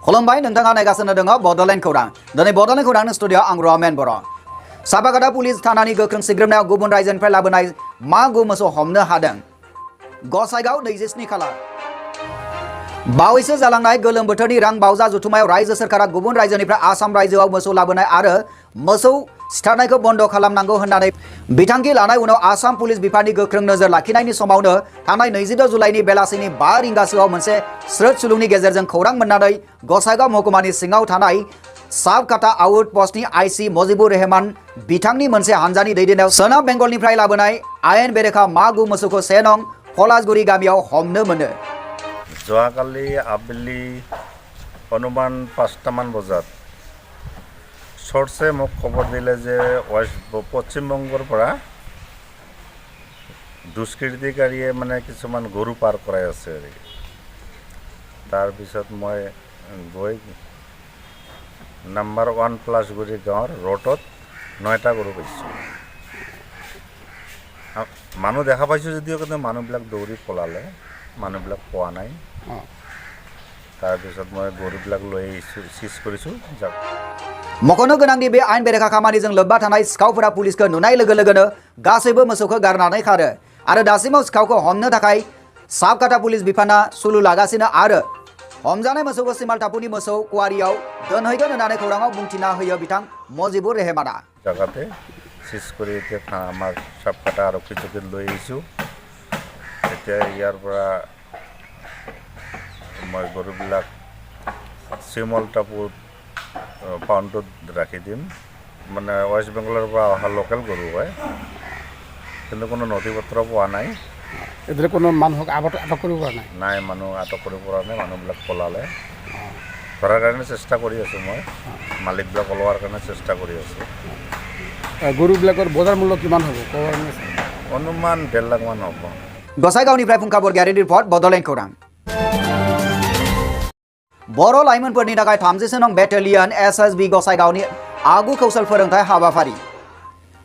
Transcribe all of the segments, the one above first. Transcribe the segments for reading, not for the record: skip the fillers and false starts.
खुलुमबाय नोंथाङा नायगासिनो दङ बड'लेण्ड खौरां दिनै बड'लेण्ड खौरांनि स्टुडिअ आं रमेन बर' साबाकाटा पुलिस थानानि गोख्रों सिग्रोमनायाव गुबुन रायजोनिफ्राय लाबोनाय मा गु मोसौ हमनो हादों गसाइगाव 27 खालार बावैसो जालांनाय गोलोम बोथोरनि रां बावजा जुथुमायाव रायजो सोरखारा गुबुन रायजोनिफ्राय आसाम रायजोआव मोसौ लाबोनाय आरो मोसौ सिथारनायखौ बन्द खालामनांगौ होननानै बिथांखि लानाय उनाव आसाम पुलिस बिफाननि गोख्रों नोजोर लाखिनायनि समावनो थांनाय 26 जुलाइनि बेलासिनि 5 रिंगासोआव मोनसे स्रोत सुलुंनि गेजेरजों खौरां मोननानै गसाइगाव महकुमानि सिङाव थानाय साबकाटा आउट पस्टनि आईसी मजिबुर रहमान बिथांनि मोनसे हानजानि दैदेननायाव सोनाब बेंगलनिफ्राय लाबोनाय आयेन बेरेखा मा गु मोसौखौ 1 नं पलासगुरि गामियाव हमनो मोनो। যোৱাকালি আবেলি অনুমান 5টামান বজাত চৰ্চে মোক খবৰ দিলে যে পশ্চিমবংগৰ পৰা দুষ্কৃতিকাৰীয়ে মানে কিছুমান গৰু পাৰ কৰাই আছে। তাৰপিছত মই গৈ নাম্বাৰ 1 পলাশগুৰি গাঁৱৰ ৰোডত 9টা গৰু পাইছোঁ। মানুহ দেখা পাইছোঁ যদিও কিন্তু মানুহবিলাক দৌৰি পলালে, মানুহবিলাক পোৱা নাই। তাৰপিছত মই গৰুবিলাক লৈ চিজ কৰিছোঁ। मख'नो गोनांदि बे आयेन बेरेखा खामानिजों लोब्बा थानाय सिखावफोरा पुलिसखौ नुनाय लोगो लोगोनो गासैबो मोसौखौ गारनानै खारो आरो दासिमाव सिखावखौ हमनो थाखाय साबकाटा पुलिस बिफाना सुलु लागासिनो आरो हमजानाय मोसौखौ सिमालटापुनि मोसौ कुवारियाव दोनहैगोन होननानै खौराङाव बुंथिना होयो बिथां मजिबुर रहमाना। জাগাতে চিজ কৰি এতিয়া আমাৰ সাবকাটা আৰক্ষী চকীত লৈ আহিছোঁ। এতিয়া ইয়াৰ পৰা মই গৰুবিলাক চিমলটাপুৰ পাউণ্ডত ৰাখি দিম। মানে ৱেষ্ট বেংগলৰ পৰা অহা লোকেল গৰু হয়, কিন্তু কোনো নথি পত্ৰ পোৱা নাই। এদের কোনো মানুহক আটক কৰিব পৰা নাই? নাই, মানুহ আটক কৰিব পৰা নাই। মানুহবিলাক পলালে। ধৰাৰ কাৰণে চেষ্টা কৰি আছোঁ মই, মালিকবিলাক ওলোৱাৰ কাৰণে চেষ্টা কৰি আছোঁ। গৰুবিলাকৰ বজাৰ মূল্য কিমান হ'ব? অনুমান 1.5 লাখ মান হ'ব। गसाइगावनिफ्राय फुंखा बरगयारिनि रिपर्ट बड'लेण्ड खौरां। बर' लाइमोनफोरनि थाखाय 36 नं बेटेलियन एसएसबी गसाइगावनि आगु कौशल फोरोंथाय हाबाफारि।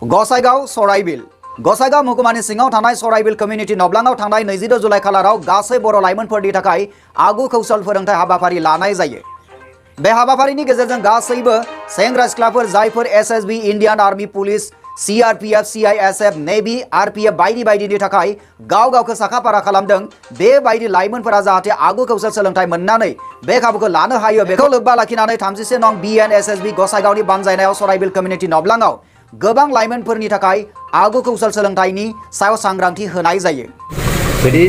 गसाइगाव सराइबिल गसाइगाव महकुमानि सिङाव थानाय सराइबिल कम्युनिटि नब्लाङाव थांनाय 26 जुलाइ खालाराव गासै बर' लाइमोनफोरनि थाखाय आगु कौशल फोरोंथाय हाबाफारि लानाय जायो। बे हाबाफारिनि गेजेरजों गासैबो सेंग्रा सिख्लाफोर जायफोर SSB, Indian army police, CRPF, CISF, navy, RPF बायदि बायदिनि थाखाय गाव गावखौ साखाफारा खालामदों। बेबायदि लाइमोनफोरा जाहाथे आगु कौशल सोलोंथाइ मोननानै बे खाबुखौ लानो हायो बेखौ लोब्बा लाखिनानै 36 नं बीएनएसएसबी गसाइगावनि बानजायनायाव सराइबिल कम्युनिटि नब्लाङाव गोबां लाइमोनफोरनि थाखाय आगु कौशल सोलोंथाइनि सायाव सांग्रांथि होनाय जायो। jadi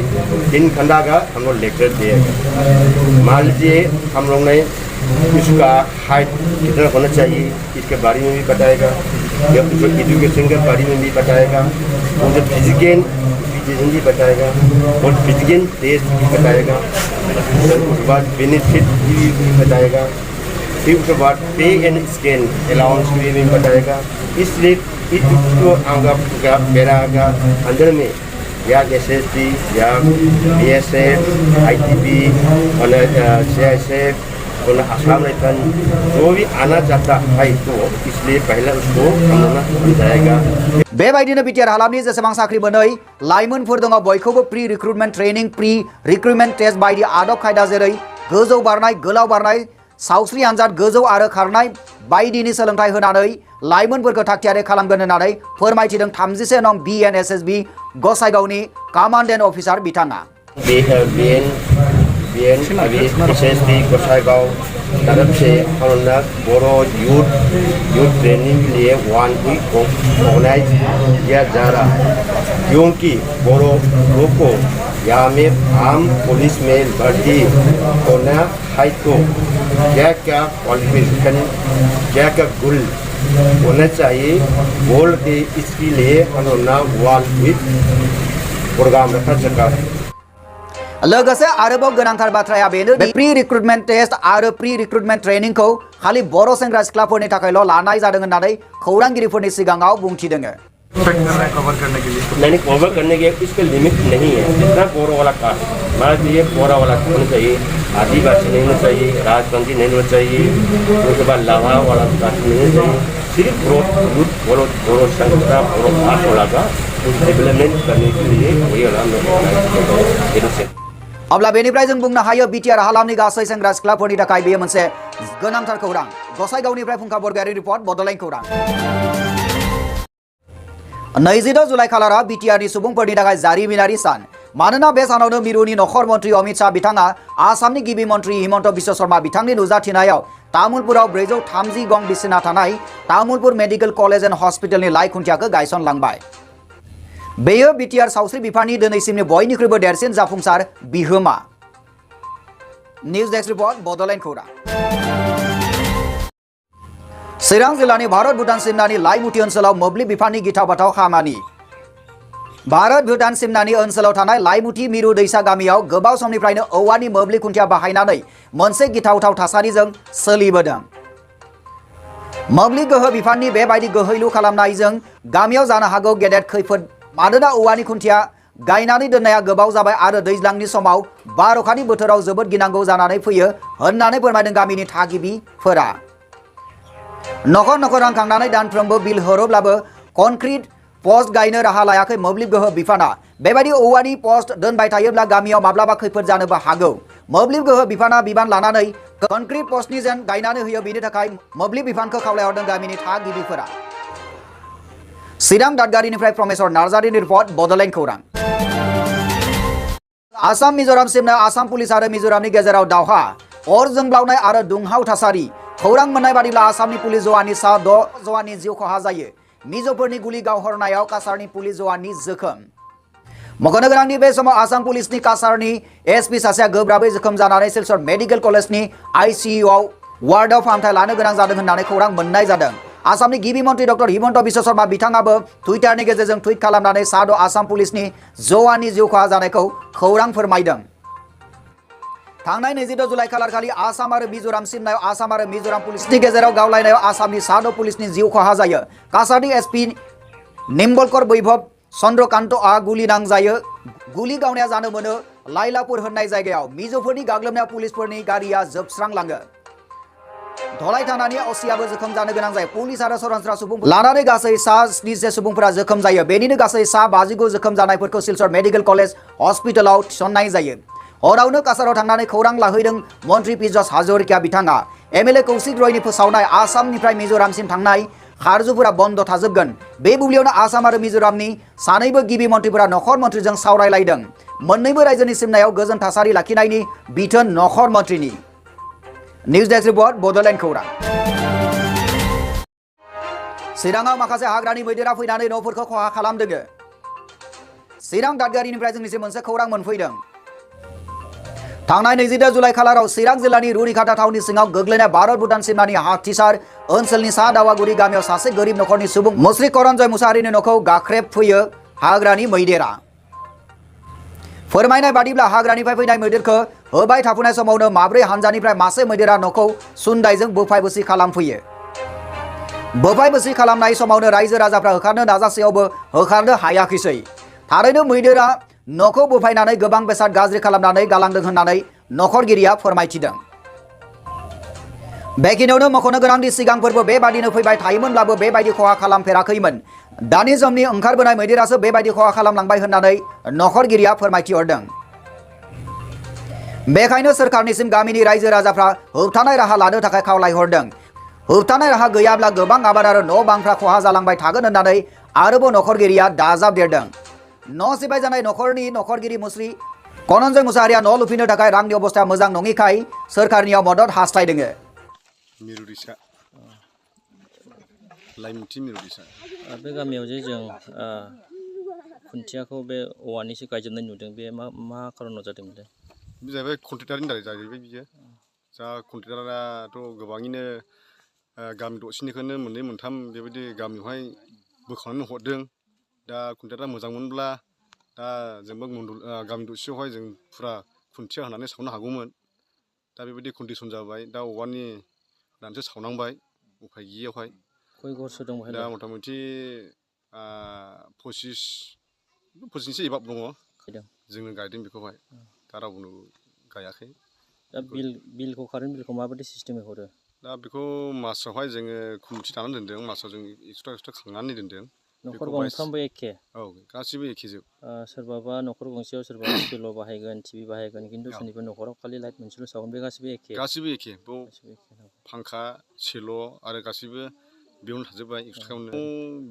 3 घंटा का हम लोग लेक्चर दिएगा। मान लीजिए हम लोग ने इसका हाइट कितना होना चाहिए इसके बारे में भी बताएगा, या उसको एजुकेशन के बारे में भी बताएगा, और जो फिजिकल भी बताएगा और फिजिकल टेस्ट भी बताएगा, उसके बाद बेनिफिट भी बताएगा, फिर उसके बाद पे एंड स्कैन अलाउंस भी बताएगा। इसलिए इसको मेरा अंदर में या एसएसबी या बीएसएफ, आईटीबी और सीआईएसएफ और असम राइफल जो भी आना चाहता है तो इसलिए पहले उसको हम समझाएगा। बेबायदिनो बिटिआर हालामनि जेसेबां साख्रि मोनै लाइमोनफोर दङ बयखौबो pre recruitment training, pre recruitment test बायदि आदब खायदा जेरै गोजौ बारनाय, गोलाव बारनाय, सावस्रि आनजाद, गोजौ आरो खारनाय बायदिनि सोलोंथाइ होनानै लाइमोनफोरखौ थागथियारि खालामगोन होननानै फोरमायथिदों 36 नं बीएनएसएसबी गसाइगावनि कमान्डेन्ट अफिसार बिथाङा। एसएसबी गसाइगाव तरफ से हम लोग बोरो यूथ ट्रेनिंग के लिए 1 वीक ऑर्गेनाइज किया जा रहा है, क्योंकि बोरो लोग को यहाँ में आम पुलिस में भर्ती होना है तो क्या क्या क्वालिफिकेशन, क्या क्या गुण होना चाहिए बोल के इसके लिए हम लोग 1 वीक प्रोग्राम रखा सका है। लोगोसे आरोबाव गोनांथार बाथ्राया बेनो प्रि रिक्रुटमेन्ट टेस्ट आरो प्रि रिक्रुटमेन्ट ट्रेनिंखौ खालि बर' सेंग्रा सिख्लाफोरनि थाखायल' लानाय जादों होननानै खौरांगिरिफोरनि सिगाङाव बुंथिदों। कवर करने के लिए इसका लिमिट नहीं है। जितना बोरो वाला कास्ट, मान लीजिए बोरा वाला होना चाहिए, आदिवासी नहीं होना चाहिए, राजबंदी नहीं होना चाहिए, उसके बाद लावा वाला कास्ट नहीं होना चाहिए। सिर्फ बोरो संस्था बोरो कास्ट वाला का डेवलपमेंट करने के लिए वही अब्ला बेनिफ्राय जों बुंनो हायो बिटिआर हालामनि गासै सेंग्रा सिख्लाफोरनि थाखाय बेयो मोनसे गोनांथार खौरां। गसाइगावनिफ्राय फुंखा बरगयारि रिपर्ट बड'लेण्ड खौरां। 26 जुलाइ खालारा बिटिआरनि सुबुंफोरनि थाखाय जारिमिनारि सान। मानोना बे सानावनो मिरुनि नखर मन्त्रि अमित शाह बिथाङा आसामनि गिबि मन्त्रि हिमन्त बिश्व शर्मा बिथांनि नुजाथिनायाव तामुलपुराव 430 गं बिसिना थानाय तामुलपुर मेडिकेल कलेज एन्ड हस्पिटालनि लाइ खुन्थियाखौ गायसनलांबाय। बेयो बिटिआर सावस्रि बिफाननि दिनैसिमनि बयनिख्रुइबो देरसिन जाफुंसार बिहोमा। निउज डेस्क रिपर्ट बड'लेण्ड खौरां। चिरां जिल्लानि भारत भुटान सिमनानि लाइमुथि ओनसोलाव मोब्लिब बिफाननि गिथाव बाथाव खामानि। भारत भुटान सिमनानि ओनसोलाव थानाय लाइमुथि मिरु दैसा गामियाव गोबाव समनिफ्रायनो औवानि मोब्लिब खुन्थिया बाहायनानै मोनसे गिथावथाव थासारिजों सोलिबोदों। मोब्लिब गोहो बिफाननि बेबायदि गोहैलु खालामनायजों गामियाव जानो हागौ गेदेर खैफोद। मानोना औवानि खुन्थिया गायनानै दोननाया गोबाव जाबाय आरो दैज्लांनि समाव बार अखानि बोथोराव जोबोद गिनांगौ जानानै फैयो होननानै फोरमायदों गामिनि थागिबिफोरा। नखर नखर रांखांनानै दानफ्रोमबो बिल हरोब्लाबो कनक्रिट पस्ट गायनो राहा लायाखै मोब्लिब गोहो बिफाना। बेबायदि औवानि पस्ट दोनबाय थायोब्ला गामियाव माब्लाबा खैफोद जानोबो हागौ। मोब्लिब गोहो बिफाना बिबान लानानै कनक्रिट पस्टनि जेन गायनानै होयो बेनि थाखाय मोब्लिब बिफानखौ खावलायहरदों गामिनि थागिबिफोरा। चिरां दादगारिनिफ्राय प्रमेश्वर नार्जारिनि रिपर्ट बड'लेण्ड खौरां। आसाम मिजोराम सिमना आसाम पुलिस आरो मिजोरामनि गेजेराव दावहा, अर जोंब्लावनाय आरो दुंहाव थासारि। खौरां मोननाय बादिब्ला आसामनि पुलिस जवाननि सा 6 जवाननि जिउ खहा जायो। मिजोफोरनि गुलि गावहरनायाव काछारनि पुलिस जवाननि जोखोम। मख'नो गोनांदि बे समाव आसाम पुलिसनि काछारनि एसपि सासेया गोब्राबै जोखोम जानानै सिलचर मेडिकेल कलेजनि आइसिइउआव वार्डआव फाहामथाय लानो गोनां जादों होननानै खौरां मोननाय जादों। आसामनि गिबि मन्त्रि डक्टर हिमन्त बिश्व शर्मा बिथाङाबो टुइटारनि गेजेरजों टुइट खालामनानै सा 6 आसाम पुलिसनि जवाननि जिउ खहा जानायखौ खौरां फोरमायदों। थांनाय 26 जुलाइ खालारखालि आसाम आरो मिजोराम सिमनायाव आसाम आरो मिजोराम पुलिसनि गेजेराव गावलायनायाव आसामनि सा 6 पुलिसनि जिउ खहा जायो। काछारनि एसपि निम्बलकर वैभव चन्द्रकान्तआ गुलि नांजायो। गुलि गावनाया जानो मोनो लाइलापुर होननाय जायगायाव। मिजोफोरनि गाग्लोबनायाव पुलिसफोरनि गारिया जोबस्रांलाङो। धलाई थानानि असियाबो जोखोम जानो गोनां जायो। पुलिस आरो सरासनस्रा सुबुंफोर लानानै गासै सा 7 सुबुंफोरा जोखोम जायो। बेनिनो गासै सा 59 जोखोम जानायफोरखौ सिलचर मेडिकेल कलेज हस्पिटालाव थिसननाय जायो। हरावनो काछाराव थांनानै खौरां लाहैदों मन्त्रि पीयूष हाजरिका बिथाङा। एमएलए कौशिक रयनि फोसावनाय आसामनिफ्राय मिजोरामसिम थांनाय खारजुफोरा बन्द थाजोबगोन। बे बुब्लियावनो आसाम आरो मिजोरामनि सानैबो गिबि मन्त्रिफोरा नखर मन्त्रिजों सावरायलायदों। मोन्नैबो रायजोनि सिमनायाव गोजोन थासारि लाखिनायनि बिथोन नखर मन्त्रिनि। निउज डेस्क रिपर्ट बड'लेण्ड खौरां। चिराङाव माखासे हाग्रानि मैदेरा फैनानै न'फोरखौ खहा खालामदों। चिरां दादगारिनिफ्राय जोंनिसिम मोनसे खौरां मोनफैदों। थांनाय 26 जुलाइ खालाराव चिरां जिल्लानि रुनिखाता टाउननि सिङाव गोग्लैनाय भारत भुटान सिमनानि हाथिसार ओनसोलनि सा दावागुरि गामियाव सासे गोरिब नखरनि सुबुं मुस्रि करन्जय मुसाहारिनि न'खौ गाख्रेबफैयो हाग्रानि मैदेरा। फोरमायनाय बादिब्ला हाग्रानिफ्राय फैनाय मैदेरखौ होबाय थाफुनाय समावनो माब्रै हानजानिफ्राय मासे मैदेरा न'खौ सुन्दायजों बोफाय बोसि खालामफैयो। बोफाय बोसि खालामनाय समावनो रायजो राजाफ्रा होखारनो नाजासेयावबो होखारनो हायाखिसै। थारैनो मैदेरा न'खौ बोफायनानै गोबां बेसाद गाज्रि खालामनानै गालांदों होननानै नखरगिरिया फोरमायथिदों। बेखिनियावनो मख'नो गोनांदि सिगांफोरबो बेबादिनो फैबाय थायोमोनब्लाबो बेबायदि खहा खालामफेराखैमोन। दानि समनि ओंखारबोनाय मैदेरासो बेबायदि खहा खालामलांबाय होननानै नखरगिरिया फोरमायथिहरदों। बेखायनो सोरखारनिसिम गामिनि रायजो राजाफ्रा होबथानाय राहा लानो थाखाय खावलायहरदों। होबथानाय राहा गैयाब्ला गोबां आबाद आरो न' बांफ्रा खहा जालांबाय थागोन होननानै आरोबाव नखरगिरिया दाजाबदेरदों। न' सिफाय जानाय नखरनि नखरगिरि मुस्रि करन्जय मुसाहारिया न' लुफिननो थाखाय रांनि अबस्था मोजां नङिखाय सोरखारनियाव मदद हास्थायदों। मिरु दैसा लाइमुथि मिरु दैसा बे गामियाव जे जों खुन्थियाखौ बे औवानिसो गायजोबनाय नुदों। बे मा खारनाव जादोंमोनलाय? बे जाहैबाय कन्ट्रेक्टारनि दारै जाहैबाय बियो। जा कन्ट्रेक्टाराथ' गोबाङैनो गामि दरसेनिखौनो मोननै मोनथाम बेबायदि गामियावहाय बोखांनानै हरदों। दा कन्ट्रेक्टारा मोजांमोनब्ला दा जोंबो गामि दरसेयावहाय जों फुरा खुन्थिया होनानै सावनो हागौमोन। दा बेबायदि कन्डिसन जाबाय। दा औवानि दानसो सावनांबाय उफाय गैयियावहाय। खय गरसो दं दा मथा मथि 25-25 एबाब दङ। जोंनो गायदों बेखौहाय। दा रावबो गायाखै। दा बिलखौ कारेन्ट बिलखौ माबायदि सिस्टेमै हरो? दा बेखौ मासावहाय जोङो कमिटि दानानै दोनदों। मासाव जों एक्सट्रा खांनानै दोनदों। न'खर बेखौ बास- गंफ्रामबो एखे औ गासिबो एखेजोब सोरबाबा न'खर गंसेयाव सोरबा स्टिल' बाहायगोन टिभि बाहायगोन खिन्थु औ। सोरनिबा न'खराव खालि लाइट मोनसेल' सावगोन बे गासिबो एखे गासिबो एखे बेयाव गासिबो एखे औ। फांखा सेल' आरो गासिबो बेयावनो थाजोब्बाय एक्सट्रायावनो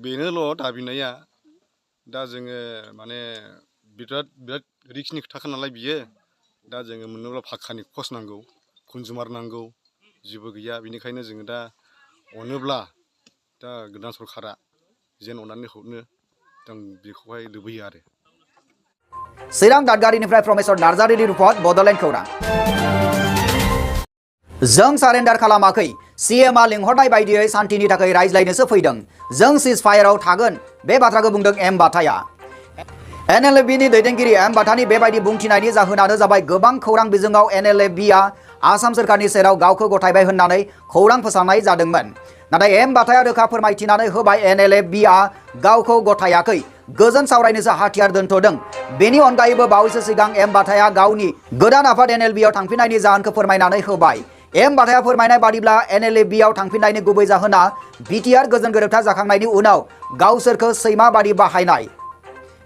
बेनोल' दाबिनाया दा जोङो माने बिराद रिक्सनि खोथाखा नालाय बियो दा जोङो मोननोब्ला फाक्कानि पस्ट नांगौ कनजुमार नांगौ जेबो गैया बेनिखायनो जोङो दा अनोब्ला दा गोदान सरकारा जेन अननानै हरनो जों बेखौहाय लुबैयो आरो चिरां दादगारिनिफ्राय प्रमेश्वर नार्जारिनि रिपर्ट बड'लेण्ड खौरां। जों सारेन्डार खालामाखै सीएमआ लिंहरनाय बायदियै सान्थिनि थाखाय रायज्लायनोसो फैदों जों सिजफायाराव थागोन बे बाथ्राखौ बुंदों एम बाथाया। एनएलएफबिनि दैदेनगिरि एम बाथानि बेबायदि बुंथिनायनि जाहोनानो जाबाय गोबां खौरां बिजोङाव एनएलएफबिआ आसाम सोरखारनि सेराव गावखौ गथायबाय होननानै खौरां फोसावनाय जादोंमोन। नाथाय एम बाथाया रोखा फोरमायथिनानै होबाय एनएलएफबिआ गावखौ गथायाखै गोजोन सावरायनोसो हाथियार दोनथ'दों। बेनि अनगायैबो बावैसो सिगां एम बाथाया गावनि गोदान आफाद एनएलबिआव थांफिननायनि जाहोनखौ फोरमायनानै होबाय। एम बाथाया फोरमायनाय बादिब्ला एनएलबिआव थांफिननायनि गुबै जाहोना बिटिआर गोजोन गोरोबथा जाखांनायनि उनाव गावसोरखौ सैमा बादि बाहायनाय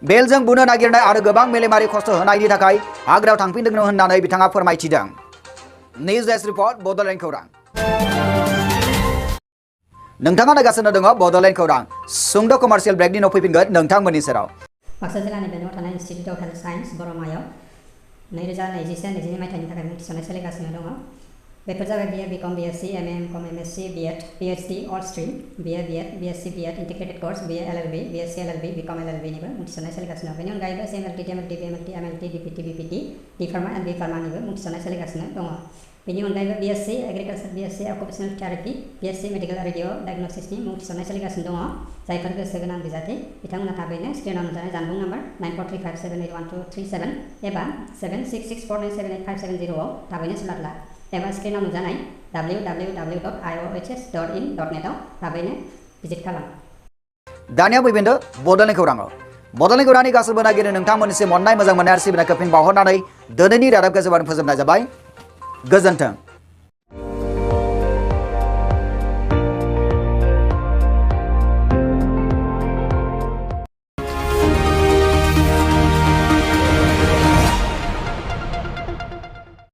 बेलजों बुनो नागिरनाय आरो गोबां मेलेमारि खस्थ' होनायनि थाखाय हाग्रायाव थांफिनदों होननानै बिथाङा फोरमायथिदों। निउज डेस्क रिपर्ट बड'लेण्ड खौरां। नोंथाङा नायगासिनो दङ बड'लेण्ड खौरां। सुंद' कमार्शियेल ब्रेकनि उनाव फैफिनगोन नोंथांमोननि सेराव। बाक्सा जिल्लानि बेंगलाव थानाय इनस्टिटिउट अफ हेल्थ साइन्स बरमायाव 2021-22 मायथाइनि थाखाय मुं थिसननाय सोलिगासिनो दङ। बेफोर जाबाय BA BCom BSc MA MCom MSc BEd PhD all stream BA BEd BSc BEd integrated course BA LLB BSc LLB BCom एलएलबिनिबो मुं थिसननाय सोलिगासिनो दं। बेनि अनगायैबो MLT TMLT BMLT MLT DPT BPT D pharma and B फार्मानिबो मुं थिसननाय सोलिगासिनो दङ। बेनि अनगायैबो BSc agriculture BSc occupational therapy BSc medical radio डायग्नोसिसनि मुं थिसननाय सोलिगासिनो दङ। जायफोर गोसो गोनां बिजाथि बिथांमोना थाबैनो स्क्रिनाव नुजानाय जानबुं नाम्बार 9435781237 एबा 7664978570 आव थाबैनो सोंना ला एबा स्क्रिनाव नुजानाय www.iohs.in.net आव थाबैनो भिजिट खालाम। दानिया फैफिनदो बड'लेण्ड खौराङाव। बड'लेण्ड खौरांनि गासैबो नागिरनो नोंथांमोननिसिम अननाय मोजां मोननाय आरो सिबिनाय फिन बावहरनानै दिनैनि रादाबखौ जोबोर फोजोबनाय जाबाय। गोजोन्थों।